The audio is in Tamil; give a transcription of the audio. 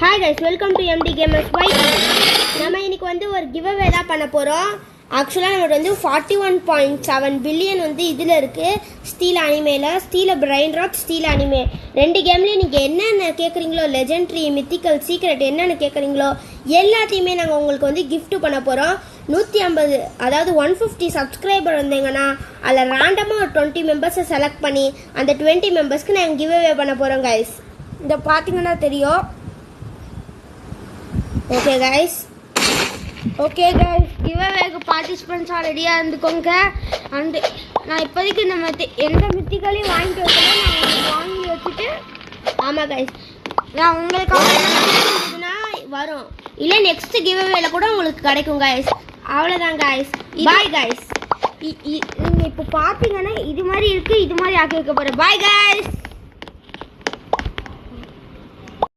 Hi guys, welcome to MD gamers Y. நம்ம இன்னைக்கு வந்து ஒரு கிவ் அவே தான் பண்ண போகிறோம். ஆக்சுவலாக நம்மளுக்கு வந்து 41.7 பில்லியன் வந்து இதில் இருக்குது. ஸ்டீல் அனிமேல, steal a brainrot, steal anime ரெண்டு கேம்லேயும் நீங்கள் என்னென்ன கேட்குறீங்களோ, லெஜெண்ட்ரி, மித்திக்கல், சீக்ரெட் என்னென்ன கேட்குறீங்களோ எல்லாத்தையுமே நாங்கள் உங்களுக்கு வந்து கிஃப்ட் பண்ண போகிறோம். 150 அதாவது 150 சப்ஸ்கிரைபர் வந்தீங்கன்னா அதில் ரேண்டமாக ஒரு 20 மெம்பர்ஸை செலக்ட் பண்ணி அந்த 20 மெம்பர்ஸ்க்கு நாங்கள் கிவ் அவே பண்ண போகிறோம் கைஸ். இந்த பார்த்தீங்கன்னா தெரியும். ஓகே கைஸ், கிவ் அவேக்கு பார்ட்டிசிபெண்ட்ஸாக ரெடியாக இருந்துக்கோங்க. அண்டு நான் இப்போதைக்கு இந்த எந்த மித்திகளையும் வாங்கிட்டு வைக்கணும், நான் உங்களுக்கு வாங்கி வச்சுட்டு. ஆமாம் கைஸ், நான் உங்களுக்கு வரும் இல்லை நெக்ஸ்ட் கிவ் அவேல கூட உங்களுக்கு கிடைக்கும் கைஸ். அவ்வளோதான் கைஸ், பாய் கைஸ். நீங்கள் இப்போ பார்த்தீங்கன்னா இது மாதிரி இருக்குது, இது மாதிரி ஆக்கி வைக்க போகிறேன். Bye guys.